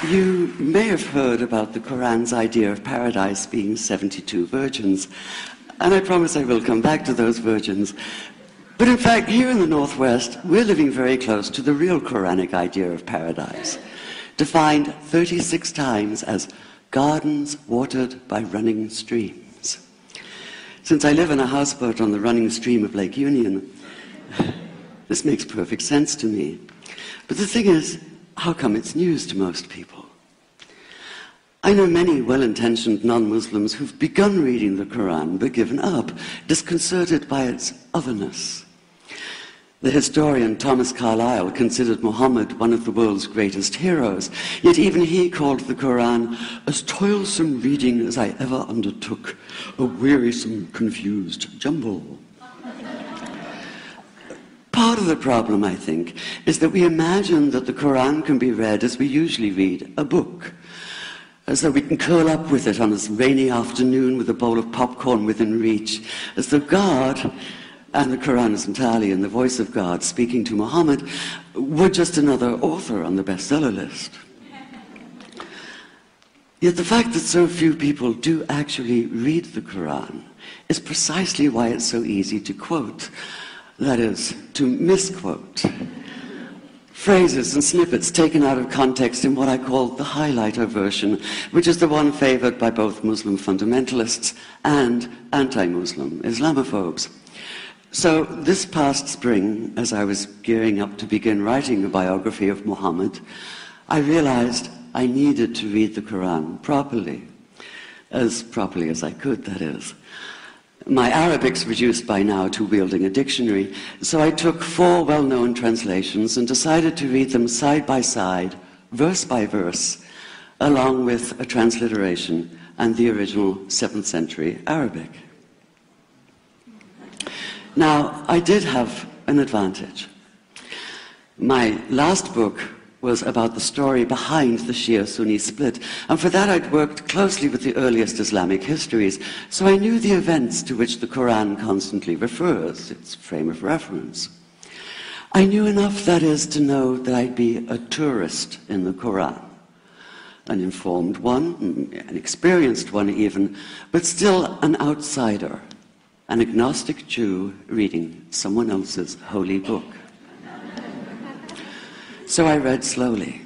You may have heard about the Quran's idea of paradise being 72 virgins, and I promise I will come back to those virgins. But in fact, here in the Northwest, we're living very close to the real Quranic idea of paradise, defined 36 times as gardens watered by running streams. Since I live in a houseboat on the running stream of Lake Union, this makes perfect sense to me. But the thing is, how come it's news to most people? I know many well-intentioned non-Muslims who've begun reading the Quran but given up, disconcerted by its otherness. The historian Thomas Carlyle considered Muhammad one of the world's greatest heroes, yet even he called the Quran as toilsome reading as I ever undertook, a wearisome, confused jumble. Part of the problem, I think, is that we imagine that the Quran can be read as we usually read a book, as though we can curl up with it on a rainy afternoon with a bowl of popcorn within reach, as though God, and the Quran is entirely in the voice of God speaking to Muhammad, were just another author on the bestseller list. Yet the fact that so few people do actually read the Quran is precisely why it's so easy to quote. That is, to misquote. Phrases and snippets taken out of context in what I call the highlighter version, which is the one favored by both Muslim fundamentalists and anti-Muslim Islamophobes. So this past spring, as I was gearing up to begin writing a biography of Muhammad, I realized I needed to read the Quran properly as I could, that is. My Arabic's reduced by now to wielding a dictionary, so I took 4 well-known translations and decided to read them side by side, verse by verse, along with a transliteration and the original 7th century Arabic. Now, I did have an advantage. My last book was about the story behind the Shia-Sunni split, and for that I'd worked closely with the earliest Islamic histories, so I knew the events to which the Quran constantly refers, its frame of reference. I knew enough, that is, to know that I'd be a tourist in the Quran, an informed one, an experienced one even, but still an outsider, an agnostic Jew reading someone else's holy book. So I read slowly.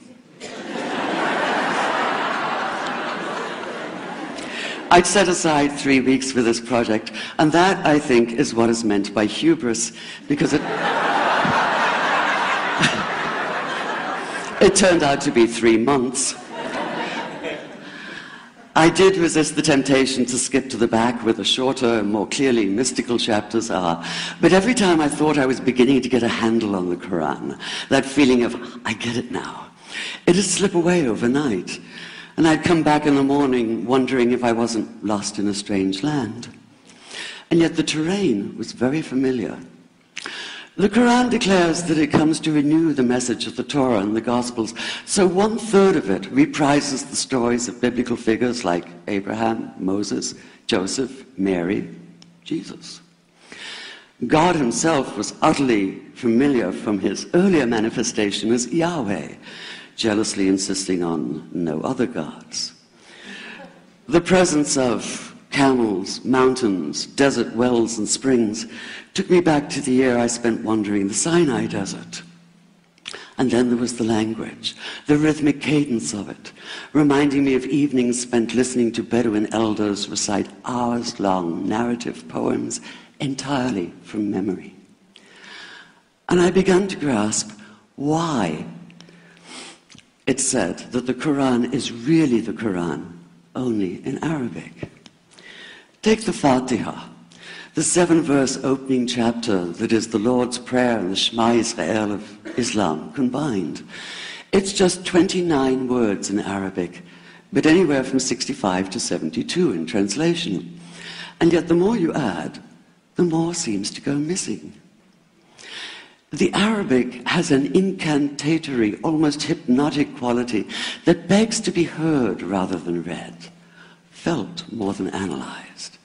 I'd set aside 3 weeks for this project, and that, I think, is what is meant by hubris, because it turned out to be 3 months. I did resist the temptation to skip to the back where the shorter and more clearly mystical chapters are, but every time I thought I was beginning to get a handle on the Quran, that feeling of, I get it now, it'd slip away overnight, and I'd come back in the morning wondering if I wasn't lost in a strange land. And yet the terrain was very familiar. The Quran declares that it comes to renew the message of the Torah and the Gospels, so 1/3 of it reprises the stories of biblical figures like Abraham, Moses, Joseph, Mary, Jesus. God himself was utterly familiar from his earlier manifestation as Yahweh, jealously insisting on no other gods. The presence of camels, mountains, desert wells and springs took me back to the year I spent wandering the Sinai desert. And then there was the language, the rhythmic cadence of it, reminding me of evenings spent listening to Bedouin elders recite hours-long narrative poems entirely from memory. And I began to grasp why it said that the Quran is really the Quran, only in Arabic. Take the Fatiha, the 7-verse opening chapter that is the Lord's Prayer and the Shema Israel of Islam combined. It's just 29 words in Arabic, but anywhere from 65 to 72 in translation. And yet the more you add, the more seems to go missing. The Arabic has an incantatory, almost hypnotic quality that begs to be heard rather than read, felt more than analyzed.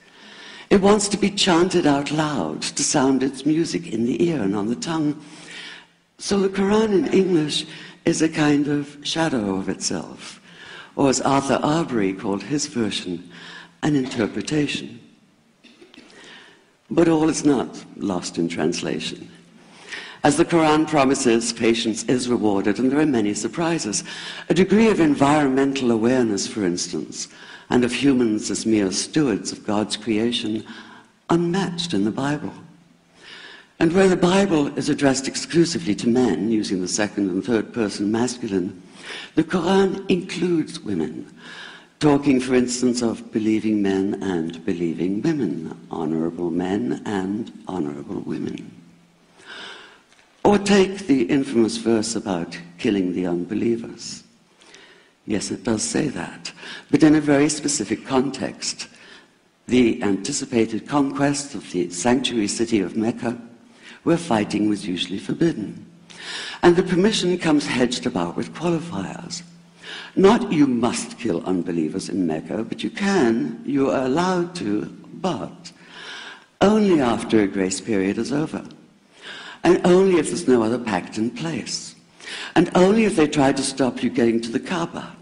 It wants to be chanted out loud, to sound its music in the ear and on the tongue. So the Quran in English is a kind of shadow of itself, or as Arthur Arbery called his version, an interpretation. But all is not lost in translation. As the Quran promises, patience is rewarded, and there are many surprises. A degree of environmental awareness, for instance, and of humans as mere stewards of God's creation, unmatched in the Bible. And where the Bible is addressed exclusively to men, using the second and third person masculine, the Quran includes women, talking, for instance, of believing men and believing women, honorable men and honorable women. Or take the infamous verse about killing the unbelievers. Yes, it does say that, but in a very specific context. The anticipated conquest of the sanctuary city of Mecca, where fighting was usually forbidden. And the permission comes hedged about with qualifiers. Not you must kill unbelievers in Mecca, but you can, you are allowed to, but only after a grace period is over. And only if there's no other pact in place. And only if they try to stop you getting to the Kaaba.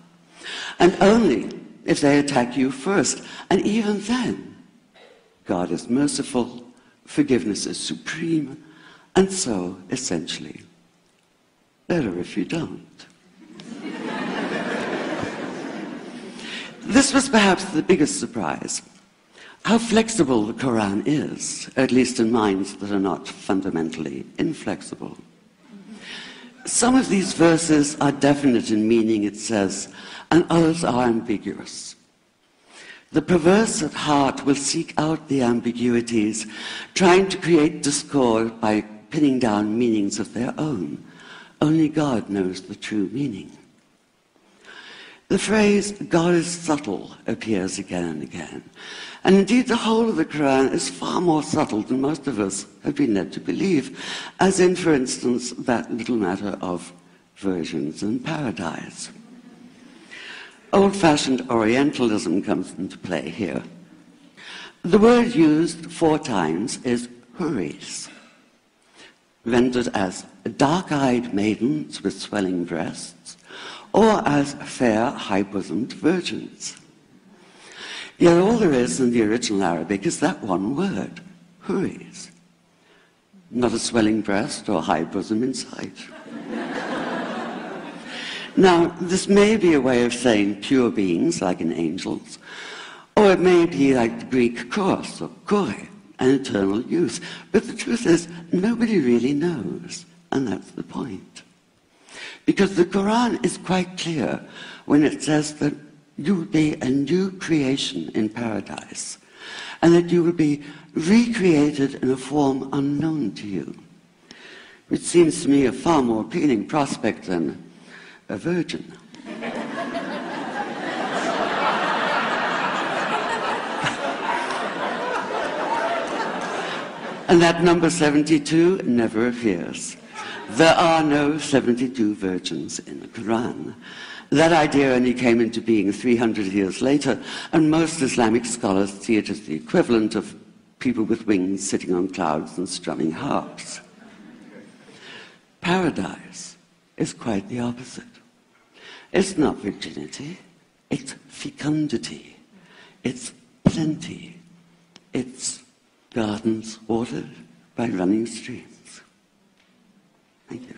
And only if they attack you first. And even then, God is merciful, forgiveness is supreme, and so, essentially, better if you don't. This was perhaps the biggest surprise. How flexible the Quran is, at least in minds that are not fundamentally inflexible. Some of these verses are definite in meaning, it says, and others are ambiguous. The perverse at heart will seek out the ambiguities, trying to create discord by pinning down meanings of their own. Only God knows the true meaning. The phrase, God is subtle, appears again and again. And indeed, the whole of the Quran is far more subtle than most of us have been led to believe, as in, for instance, that little matter of virgins in paradise. Old-fashioned Orientalism comes into play here. The word used 4 times is huris, rendered as dark-eyed maidens with swelling breasts, or as fair, high-bosomed virgins. Yet all there is in the original Arabic is that one word, huris. Not a swelling breast or high bosom in sight. Now, this may be a way of saying pure beings, like in angels, or it may be like the Greek kos, or kore, an eternal youth. But the truth is, nobody really knows, and that's the point. Because the Quran is quite clear when it says that you will be a new creation in paradise, and that you will be recreated in a form unknown to you, which seems to me a far more appealing prospect than a virgin. And that number 72 never appears. There are no 72 virgins in the Quran. That idea only came into being 300 years later, and most Islamic scholars see it as the equivalent of people with wings sitting on clouds and strumming harps. Paradise is quite the opposite. It's not virginity, it's fecundity, it's plenty, it's gardens watered by running streams. Thank you.